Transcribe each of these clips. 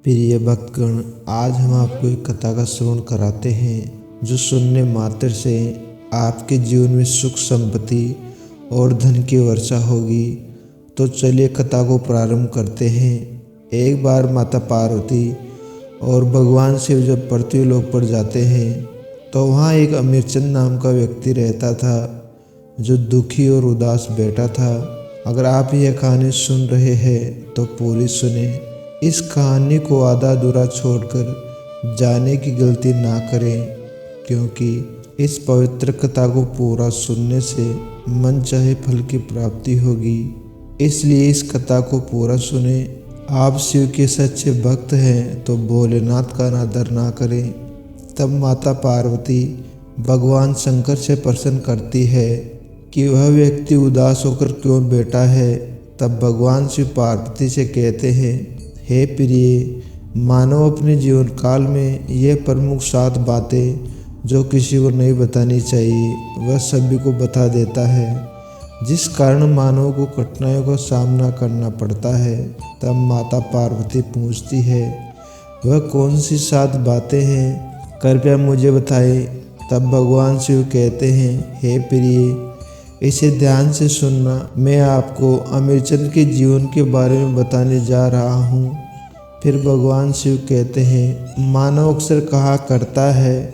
प्रिय भक्तगण, आज हम आपको एक कथा का श्रवण कराते हैं जो सुनने मात्र से आपके जीवन में सुख संपत्ति और धन की वर्षा होगी। तो चलिए कथा को प्रारंभ करते हैं। एक बार माता पार्वती और भगवान शिव जब पृथ्वी लोक पर जाते हैं तो वहाँ एक अमीरचंद नाम का व्यक्ति रहता था जो दुखी और उदास बैठा था। अगर आप यह कहानी सुन रहे हैं तो पूरी सुने। इस कहानी को आधा अधूरा छोड़कर जाने की गलती ना करें, क्योंकि इस पवित्र कथा को पूरा सुनने से मन चाहे फल की प्राप्ति होगी। इसलिए इस कथा को पूरा सुने। आप शिव के सच्चे भक्त हैं तो भोलेनाथ का अनादर ना करें। तब माता पार्वती भगवान शंकर से प्रश्न करती है कि वह व्यक्ति उदास होकर क्यों बैठा है। तब भगवान शिव पार्वती से कहते हैं, हे प्रिय, मानव अपने जीवन काल में यह प्रमुख 7 बातें जो किसी को नहीं बतानी चाहिए वह सभी को बता देता है, जिस कारण मानव को कठिनाइयों का सामना करना पड़ता है। तब माता पार्वती पूछती है, वह कौन सी 7 बातें हैं, कृपया मुझे बताएं। तब भगवान शिव कहते हैं, हे प्रिय, इसे ध्यान से सुनना। मैं आपको अमीरचंद के जीवन के बारे में बताने जा रहा हूँ। फिर भगवान शिव कहते हैं, मानव अक्सर कहा करता है,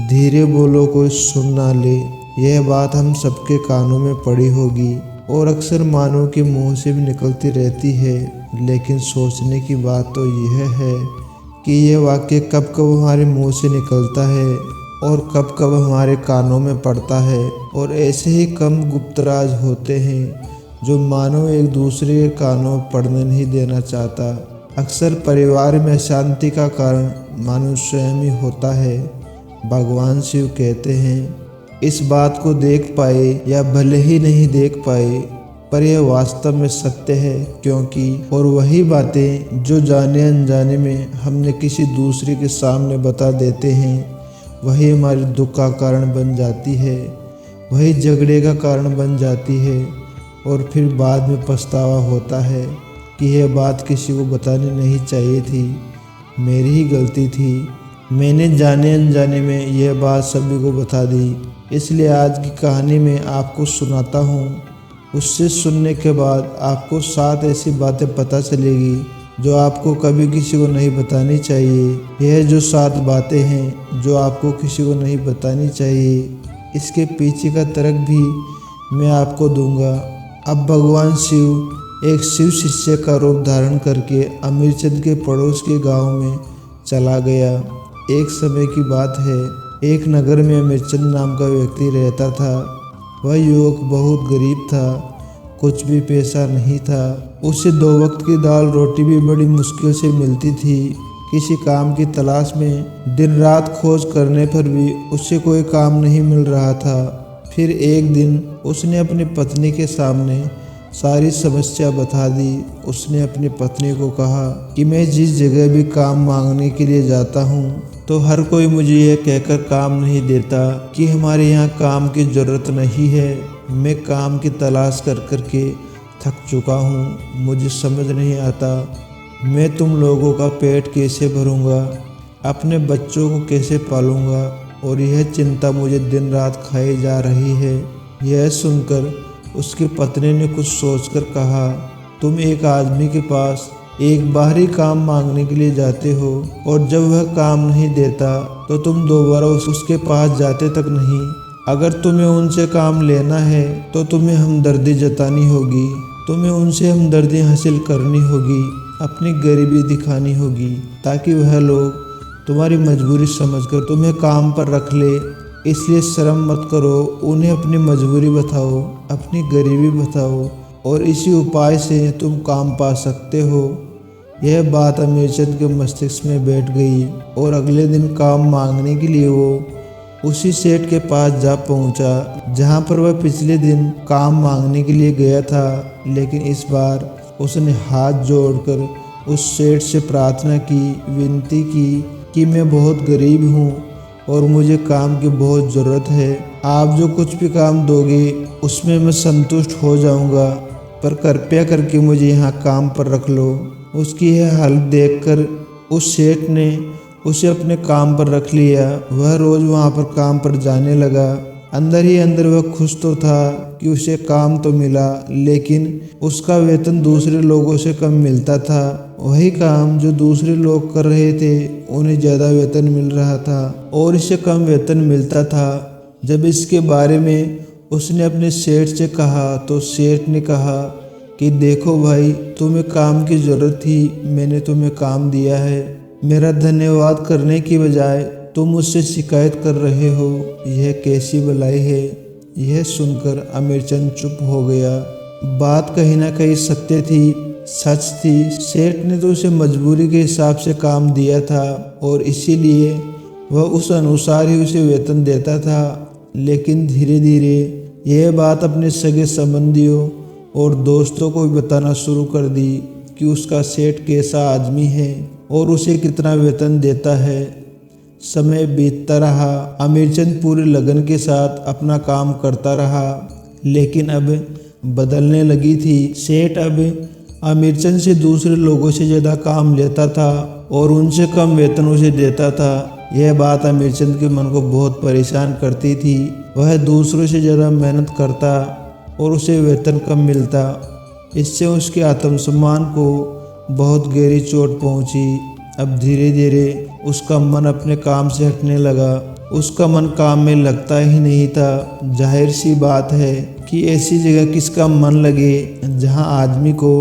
धीरे बोलो कोई सुन ना ले। यह बात हम सबके कानों में पड़ी होगी और अक्सर मानव के मुंह से भी निकलती रहती है। लेकिन सोचने की बात तो यह है कि यह वाक्य कब कब हमारे मुंह से निकलता है और कब कब हमारे कानों में पड़ता है। और ऐसे ही कम गुप्त राज होते हैं जो मानव एक दूसरे के कानों में पड़ने नहीं देना चाहता। अक्सर परिवार में अशांति का कारण मानव स्वयं ही होता है। भगवान शिव कहते हैं, इस बात को देख पाए या भले ही नहीं देख पाए, पर यह वास्तव में सत्य है, क्योंकि और वही बातें जो जाने अनजाने में हमने किसी दूसरे के सामने बता देते हैं वही हमारे दुख का कारण बन जाती है, वही झगड़े का कारण बन जाती है। और फिर बाद में पछतावा होता है कि यह बात किसी को बतानी नहीं चाहिए थी, मेरी ही गलती थी, मैंने जाने अनजाने में यह बात सभी को बता दी। इसलिए आज की कहानी में आपको सुनाता हूँ। उससे सुनने के बाद आपको 7 ऐसी बातें पता चलेगी जो आपको कभी किसी को नहीं बतानी चाहिए। यह जो 7 बातें हैं जो आपको किसी को नहीं बतानी चाहिए, इसके पीछे का तर्क भी मैं आपको दूंगा। अब भगवान शिव एक शिव शिष्य का रूप धारण करके अमीरचंद के पड़ोस के गांव में चला गया। एक समय की बात है, एक नगर में अमीरचंद नाम का व्यक्ति रहता था। वह युवक बहुत गरीब था, कुछ भी पैसा नहीं था। उसे 2 वक्त की दाल रोटी भी बड़ी मुश्किल से मिलती थी। किसी काम की तलाश में दिन रात खोज करने पर भी उसे कोई काम नहीं मिल रहा था। फिर एक दिन उसने अपनी पत्नी के सामने सारी समस्या बता दी। उसने अपनी पत्नी को कहा कि मैं जिस जगह भी काम मांगने के लिए जाता हूँ तो हर कोई मुझे यह कहकर काम नहीं देता कि हमारे यहाँ काम की ज़रूरत नहीं है। मैं काम की तलाश कर कर के थक चुका हूँ। मुझे समझ नहीं आता मैं तुम लोगों का पेट कैसे भरूँगा, अपने बच्चों को कैसे पालूँगा, और यह चिंता मुझे दिन रात खाई जा रही है। यह सुनकर उसकी पत्नी ने कुछ सोचकर कहा, तुम एक आदमी के पास एक बाहरी काम मांगने के लिए जाते हो और जब वह काम नहीं देता तो तुम दोबारा उसके पास जाते तक नहीं। अगर तुम्हें उनसे काम लेना है तो तुम्हें हमदर्दी जतानी होगी, तुम्हें उनसे हमदर्दी हासिल करनी होगी, अपनी गरीबी दिखानी होगी, ताकि वह लोग तुम्हारी मजबूरी समझकर तुम्हें काम पर रख ले। इसलिए शर्म मत करो, उन्हें अपनी मजबूरी बताओ, अपनी गरीबी बताओ, और इसी उपाय से तुम काम पा सकते हो। यह बात अमीरचंद के मस्तिष्क में बैठ गई और अगले दिन काम मांगने के लिए वो उसी सेठ के पास जा पहुंचा जहां पर वह पिछले दिन काम मांगने के लिए गया था। लेकिन इस बार उसने हाथ जोड़कर उस सेठ से प्रार्थना की, विनती की कि मैं बहुत गरीब हूं और मुझे काम की बहुत ज़रूरत है। आप जो कुछ भी काम दोगे उसमें मैं संतुष्ट हो जाऊंगा, पर कृपया करके मुझे यहाँ काम पर रख लो। उसकी यह हालत देखकर उस सेठ ने उसे अपने काम पर रख लिया। वह रोज वहाँ पर काम पर जाने लगा। अंदर ही अंदर वह खुश तो था कि उसे काम तो मिला, लेकिन उसका वेतन दूसरे लोगों से कम मिलता था। वही काम जो दूसरे लोग कर रहे थे उन्हें ज़्यादा वेतन मिल रहा था और इसे कम वेतन मिलता था। जब इसके बारे में उसने अपने सेठ से कहा तो सेठ ने कहा कि देखो भाई, तुम्हें काम की ज़रूरत थी, मैंने तुम्हें काम दिया है। मेरा धन्यवाद करने की बजाय तुम मुझसे शिकायत कर रहे हो, यह कैसी भलाई है। यह सुनकर अमीरचंद चुप हो गया। बात कहीं ना कहीं सत्य थी, सच थी। सेठ ने तो उसे मजबूरी के हिसाब से काम दिया था और इसीलिए वह उस अनुसार ही उसे वेतन देता था। लेकिन धीरे धीरे यह बात अपने सगे संबंधियों और दोस्तों को भी बताना शुरू कर दी कि उसका सेठ कैसा आदमी है और उसे कितना वेतन देता है। समय बीतता रहा। अमीरचंद पूरे लगन के साथ अपना काम करता रहा, लेकिन अब बदलने लगी थी। सेठ अब अमीरचंद से दूसरे लोगों से ज़्यादा काम लेता था और उनसे कम वेतन उसे देता था। यह बात अमीरचंद के मन को बहुत परेशान करती थी। वह दूसरों से ज़्यादा मेहनत करता और उसे वेतन कम मिलता। इससे उसके आत्मसम्मान को बहुत गहरी चोट पहुंची। अब धीरे धीरे उसका मन अपने काम से हटने लगा। उसका मन काम में लगता ही नहीं था। जाहिर सी बात है कि ऐसी जगह किसका मन लगे जहां आदमी को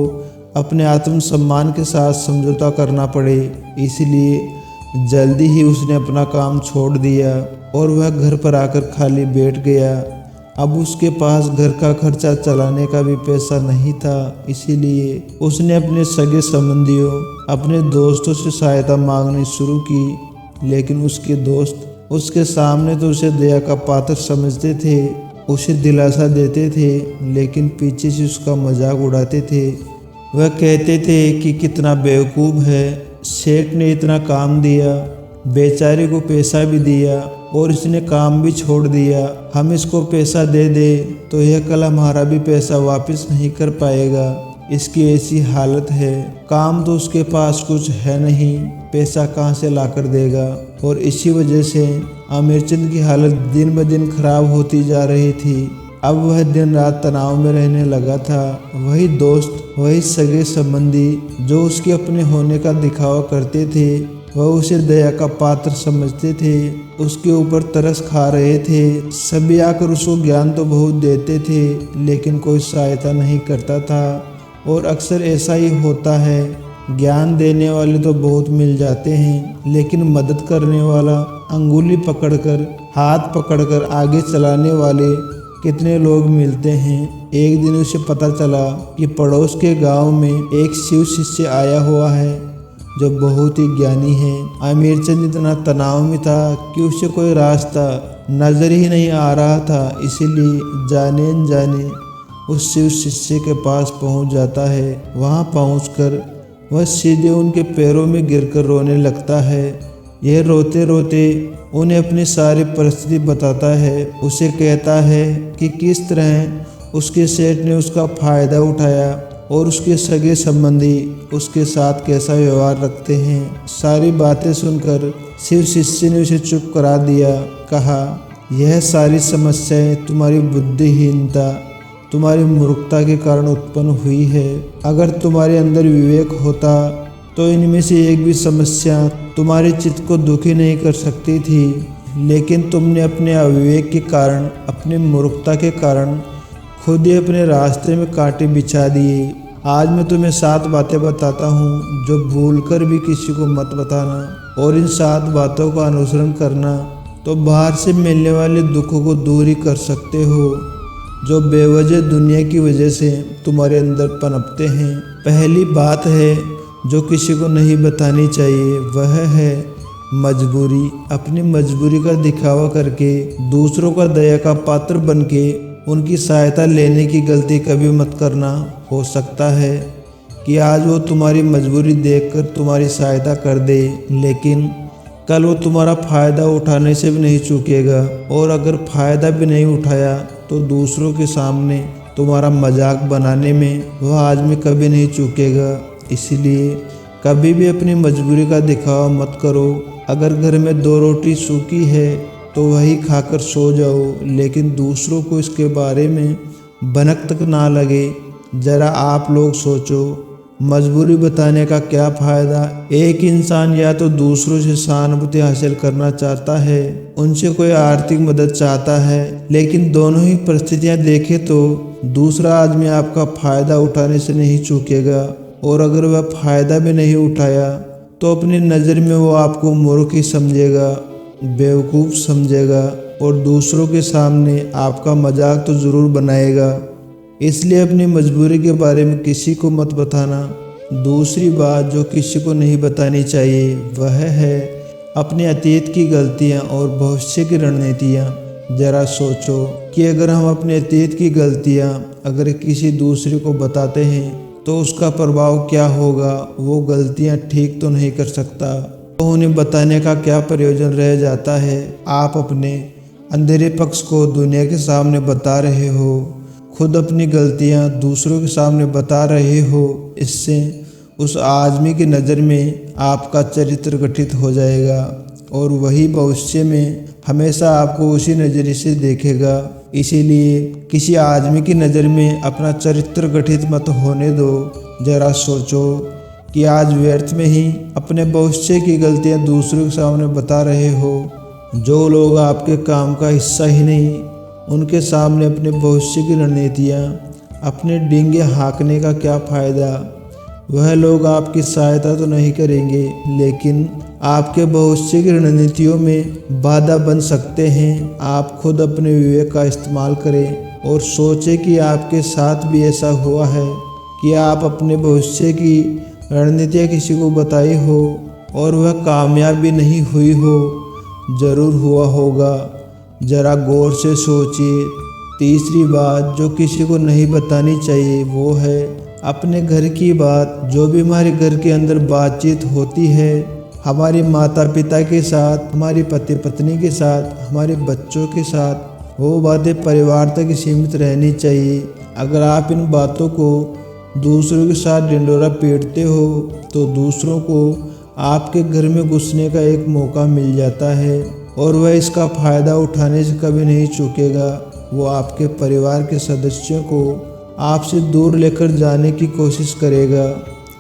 अपने आत्मसम्मान के साथ समझौता करना पड़े। इसलिए जल्दी ही उसने अपना काम छोड़ दिया और वह घर पर आकर खाली बैठ गया। अब उसके पास घर का खर्चा चलाने का भी पैसा नहीं था। इसीलिए उसने अपने सगे संबंधियों, अपने दोस्तों से सहायता मांगनी शुरू की। लेकिन उसके दोस्त उसके सामने तो उसे दया का पात्र समझते थे, उसे दिलासा देते थे, लेकिन पीछे से उसका मजाक उड़ाते थे। वह कहते थे कि कितना बेवकूफ़ है, सेठ ने इतना काम दिया, बेचारे को पैसा भी दिया और इसने काम भी छोड़ दिया। हम इसको पैसा दे दे तो यह कल हमारा भी पैसा वापस नहीं कर पाएगा। इसकी ऐसी हालत है, काम तो उसके पास कुछ है नहीं, पैसा कहाँ से ला कर देगा। और इसी वजह से अमीरचंद की हालत दिन ब दिन खराब होती जा रही थी। अब वह दिन रात तनाव में रहने लगा था। वही दोस्त, वही सगे संबंधी जो उसके अपने होने का दिखावा करते थे, वह उसे दया का पात्र समझते थे, उसके ऊपर तरस खा रहे थे। सभी आकर उसको ज्ञान तो बहुत देते थे, लेकिन कोई सहायता नहीं करता था। और अक्सर ऐसा ही होता है, ज्ञान देने वाले तो बहुत मिल जाते हैं, लेकिन मदद करने वाला, अंगुली पकड़कर, हाथ पकड़कर आगे चलाने वाले कितने लोग मिलते हैं। एक दिन उसे पता चला कि पड़ोस के गांव में एक शिव शिष्य आया हुआ है जो बहुत ही ज्ञानी है। अमीरचंद इतना तनाव में था कि उसे कोई रास्ता नजर ही नहीं आ रहा था। इसीलिए जाने अनजाने उस शिव शिष्य के पास पहुंच जाता है। वहां पहुंचकर वह सीधे उनके पैरों में गिरकर रोने लगता है। यह रोते रोते उन्हें अपनी सारी परिस्थिति बताता है। उसे कहता है कि किस तरह उसके सेठ ने उसका फ़ायदा उठाया और उसके सगे संबंधी उसके साथ कैसा व्यवहार रखते हैं। सारी बातें सुनकर शिव शिष्य ने उसे चुप करा दिया। कहा, यह सारी समस्याएं तुम्हारी बुद्धिहीनता, तुम्हारी मूर्खता के कारण उत्पन्न हुई है। अगर तुम्हारे अंदर विवेक होता तो इनमें से एक भी समस्या तुम्हारे चित्त को दुखी नहीं कर सकती थी, लेकिन तुमने अपने अविवेक के कारण, अपनी मूर्खता के कारण खुद ही अपने रास्ते में कांटे बिछा दिए। आज मैं तुम्हें 7 बातें बताता हूँ जो भूलकर भी किसी को मत बताना, और इन 7 बातों का अनुसरण करना तो बाहर से मिलने वाले दुखों को दूर ही कर सकते हो जो बेवजह दुनिया की वजह से तुम्हारे अंदर पनपते हैं। पहली बात है जो किसी को नहीं बतानी चाहिए, वह है मजबूरी। अपनी मजबूरी का दिखावा करके दूसरों का दया का पात्र बनके उनकी सहायता लेने की गलती कभी मत करना। हो सकता है कि आज वो तुम्हारी मजबूरी देखकर तुम्हारी सहायता कर दे, लेकिन कल वो तुम्हारा फ़ायदा उठाने से भी नहीं चूकेगा, और अगर फ़ायदा भी नहीं उठाया तो दूसरों के सामने तुम्हारा मजाक बनाने में वह आदमी कभी नहीं चूकेगा। इसलिए कभी भी अपनी मजबूरी का दिखावा मत करो। अगर घर में 2 रोटी सूखी है तो वही खाकर सो जाओ, लेकिन दूसरों को इसके बारे में भनक तक ना लगे। ज़रा आप लोग सोचो, मजबूरी बताने का क्या फ़ायदा। एक इंसान या तो दूसरों से सहानुभूति हासिल करना चाहता है, उनसे कोई आर्थिक मदद चाहता है, लेकिन दोनों ही परिस्थितियां देखें तो दूसरा आदमी आपका फ़ायदा उठाने से नहीं चूकेगा, और अगर वह फ़ायदा भी नहीं उठाया तो अपनी नज़र में वो आपको मूर्ख ही समझेगा, बेवकूफ़ समझेगा, और दूसरों के सामने आपका मजाक तो ज़रूर बनाएगा। इसलिए अपनी मजबूरी के बारे में किसी को मत बताना। दूसरी बात जो किसी को नहीं बतानी चाहिए वह है अपने अतीत की गलतियां और भविष्य की रणनीतियां। ज़रा सोचो कि अगर हम अपने अतीत की गलतियां अगर किसी दूसरे को बताते हैं तो उसका प्रभाव क्या होगा। वो गलतियां ठीक तो नहीं कर सकता, तो उन्हें बताने का क्या प्रयोजन रह जाता है। आप अपने अंधेरे पक्ष को दुनिया के सामने बता रहे हो, खुद अपनी गलतियां दूसरों के सामने बता रहे हो। इससे उस आदमी की नज़र में आपका चरित्र गठित हो जाएगा, और वही भविष्य में हमेशा आपको उसी नज़रिए से देखेगा। इसीलिए किसी आदमी की नज़र में अपना चरित्र गठित मत होने दो। ज़रा सोचो कि आज व्यर्थ में ही अपने भविष्य की गलतियां दूसरों के सामने बता रहे हो। जो लोग आपके काम का हिस्सा ही नहीं, उनके सामने अपने भविष्य की रणनीतियाँ, अपने डींगे हाँकने का क्या फ़ायदा। वह लोग आपकी सहायता तो नहीं करेंगे, लेकिन आपके भविष्य की रणनीतियों में बाधा बन सकते हैं। आप खुद अपने विवेक का इस्तेमाल करें और सोचें कि आपके साथ भी ऐसा हुआ है कि आप अपने भविष्य की रणनीतियाँ किसी को बताई हो और वह कामयाब भी नहीं हुई हो। ज़रूर हुआ होगा, ज़रा गौर से सोचिए। तीसरी बात जो किसी को नहीं बतानी चाहिए वो है अपने घर की बात। जो भी हमारे घर के अंदर बातचीत होती है, हमारे माता पिता के साथ, हमारी पति पत्नी के साथ, हमारे बच्चों के साथ, वो बातें परिवार तक सीमित रहनी चाहिए। अगर आप इन बातों को दूसरों के साथ ढिंढोरा पीटते हो तो दूसरों को आपके घर में घुसने का एक मौका मिल जाता है, और वह इसका फ़ायदा उठाने से कभी नहीं चूकेगा। वो आपके परिवार के सदस्यों को आपसे दूर लेकर जाने की कोशिश करेगा।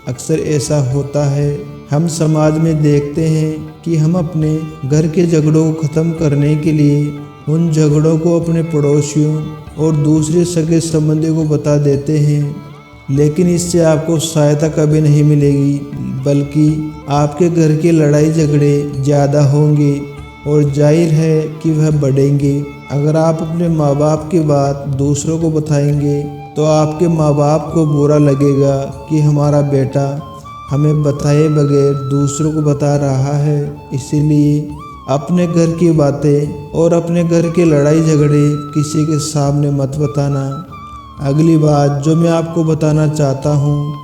अक्सर ऐसा होता है, हम समाज में देखते हैं कि हम अपने घर के झगड़ों को ख़त्म करने के लिए उन झगड़ों को अपने पड़ोसियों और दूसरे सगे संबंधियों को बता देते हैं, लेकिन इससे आपको सहायता कभी नहीं मिलेगी, बल्कि आपके घर के लड़ाई झगड़े ज़्यादा होंगे और जाहिर है कि वह बढ़ेंगे। अगर आप अपने माँ बाप की बात दूसरों को बताएंगे तो आपके माँ बाप को बुरा लगेगा कि हमारा बेटा हमें बताए बगैर दूसरों को बता रहा है। इसीलिए अपने घर की बातें और अपने घर के लड़ाई झगड़े किसी के सामने मत बताना। अगली बात जो मैं आपको बताना चाहता हूँ,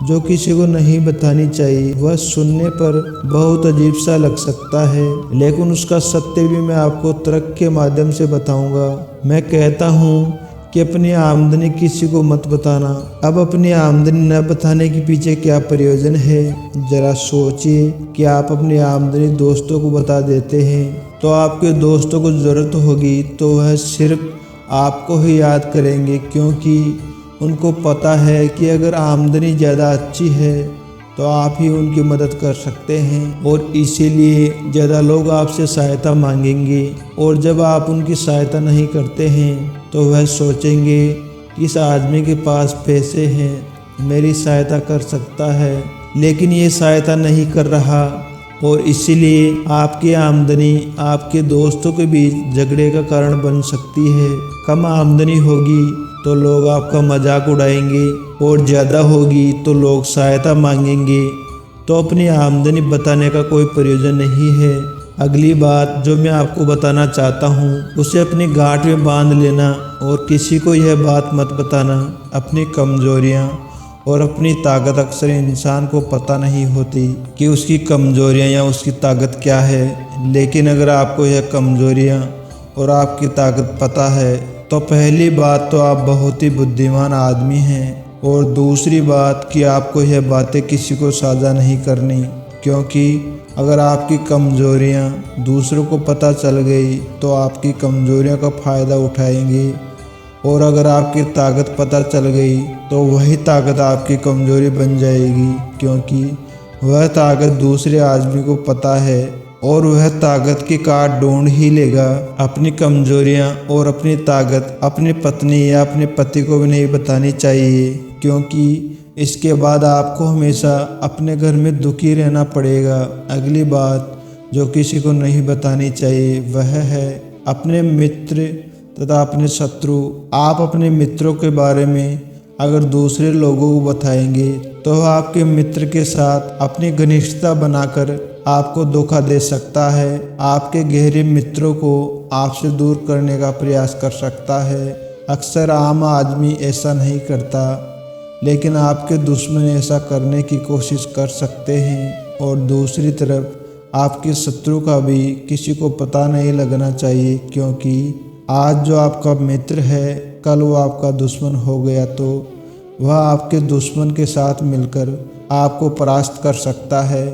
जो किसी को नहीं बतानी चाहिए, वह सुनने पर बहुत अजीब सा लग सकता है, लेकिन उसका सत्य भी मैं आपको तर्क के माध्यम से बताऊंगा। मैं कहता हूँ कि अपनी आमदनी किसी को मत बताना। अब अपनी आमदनी न बताने के पीछे क्या प्रयोजन है। जरा सोचिए कि आप अपनी आमदनी दोस्तों को बता देते हैं तो आपके दोस्तों को ज़रूरत होगी तो वह सिर्फ आपको ही याद करेंगे, क्योंकि उनको पता है कि अगर आमदनी ज़्यादा अच्छी है तो आप ही उनकी मदद कर सकते हैं, और इसीलिए ज़्यादा लोग आपसे सहायता मांगेंगे। और जब आप उनकी सहायता नहीं करते हैं तो वह सोचेंगे कि इस आदमी के पास पैसे हैं, मेरी सहायता कर सकता है, लेकिन ये सहायता नहीं कर रहा, और इसीलिए आपकी आमदनी आपके दोस्तों के बीच झगड़े का कारण बन सकती है। कम आमदनी होगी तो लोग आपका मजाक उड़ाएंगे, और ज़्यादा होगी तो लोग सहायता मांगेंगे। तो अपनी आमदनी बताने का कोई प्रयोजन नहीं है। अगली बात जो मैं आपको बताना चाहता हूँ उसे अपनी गांठ में बांध लेना, और किसी को यह बात मत बताना। अपनी कमजोरियाँ और अपनी ताकत अक्सर इंसान को पता नहीं होती कि उसकी कमजोरियाँ या उसकी ताकत क्या है, लेकिन अगर आपको यह कमजोरियाँ और आपकी ताकत पता है तो पहली बात तो आप बहुत ही बुद्धिमान आदमी हैं, और दूसरी बात कि आपको यह बातें किसी को साझा नहीं करनी, क्योंकि अगर आपकी कमज़ोरियाँ दूसरों को पता चल गई तो आपकी कमज़ोरियों का फ़ायदा उठाएंगे, और अगर आपकी ताकत पता चल गई तो वही ताकत आपकी कमज़ोरी बन जाएगी, क्योंकि वह ताकत दूसरे आदमी को पता है और वह ताकत की काट ढूंढ ही लेगा। अपनी कमज़ोरियाँ और अपनी ताकत अपनी पत्नी या अपने पति को भी नहीं बतानी चाहिए, क्योंकि इसके बाद आपको हमेशा अपने घर में दुखी रहना पड़ेगा। अगली बात जो किसी को नहीं बतानी चाहिए वह है अपने मित्र तथा अपने शत्रु। आप अपने मित्रों के बारे में अगर दूसरे लोगों को बताएंगे तो आपके मित्र के साथ अपनी घनिष्ठता बनाकर आपको धोखा दे सकता है, आपके गहरे मित्रों को आपसे दूर करने का प्रयास कर सकता है। अक्सर आम आदमी ऐसा नहीं करता, लेकिन आपके दुश्मन ऐसा करने की कोशिश कर सकते हैं। और दूसरी तरफ आपके शत्रु का भी किसी को पता नहीं लगना चाहिए, क्योंकि आज जो आपका मित्र है कल वो आपका दुश्मन हो गया तो वह आपके दुश्मन के साथ मिलकर आपको परास्त कर सकता है,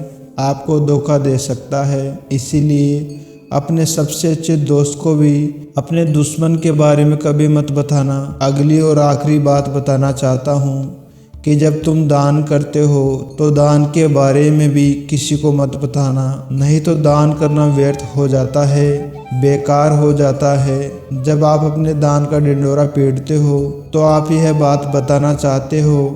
आपको धोखा दे सकता है। इसीलिए अपने सबसे अच्छे दोस्त को भी अपने दुश्मन के बारे में कभी मत बताना। अगली और आखिरी बात बताना चाहता हूँ कि जब तुम दान करते हो तो दान के बारे में भी किसी को मत बताना, नहीं तो दान करना व्यर्थ हो जाता है, बेकार हो जाता है। जब आप अपने दान का ढिंढोरा पीटते हो तो आप यह बात बताना चाहते हो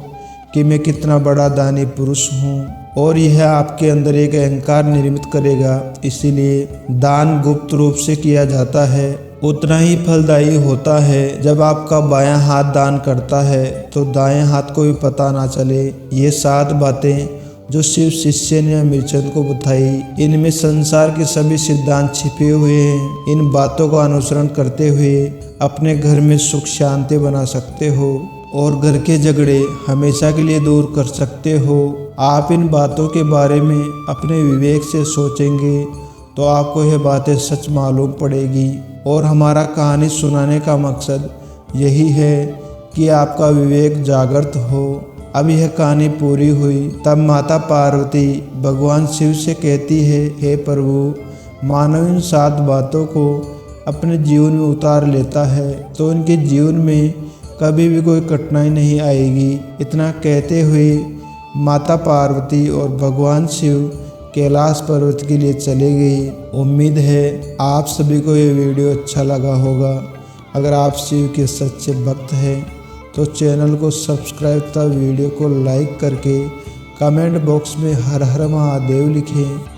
कि मैं कितना बड़ा दानी पुरुष हूँ, और यह आपके अंदर एक अहंकार निर्मित करेगा। इसीलिए दान गुप्त रूप से किया जाता है, उतना ही फलदायी होता है। जब आपका बायां हाथ दान करता है तो दाएं हाथ को भी पता ना चले। ये 7 बातें जो शिव शिष्य ने अमीरचंद को बताई, इनमें संसार के सभी सिद्धांत छिपे हुए हैं। इन बातों का अनुसरण करते हुए अपने घर में सुख शांति बना सकते हो और घर के झगड़े हमेशा के लिए दूर कर सकते हो। आप इन बातों के बारे में अपने विवेक से सोचेंगे तो आपको यह बातें सच मालूम पड़ेगी। और हमारा कहानी सुनाने का मकसद यही है कि आपका विवेक जागृत हो। अब यह कहानी पूरी हुई तब माता पार्वती भगवान शिव से कहती है, हे प्रभु, मानव इन 7 बातों को अपने जीवन में उतार लेता है तो उनके जीवन में कभी भी कोई कठिनाई नहीं आएगी। इतना कहते हुए माता पार्वती और भगवान शिव कैलाश पर्वत के लिए चले गई। उम्मीद है आप सभी को ये वीडियो अच्छा लगा होगा। अगर आप शिव के सच्चे भक्त हैं तो चैनल को सब्सक्राइब तथा वीडियो को लाइक करके कमेंट बॉक्स में हर हर महादेव लिखें।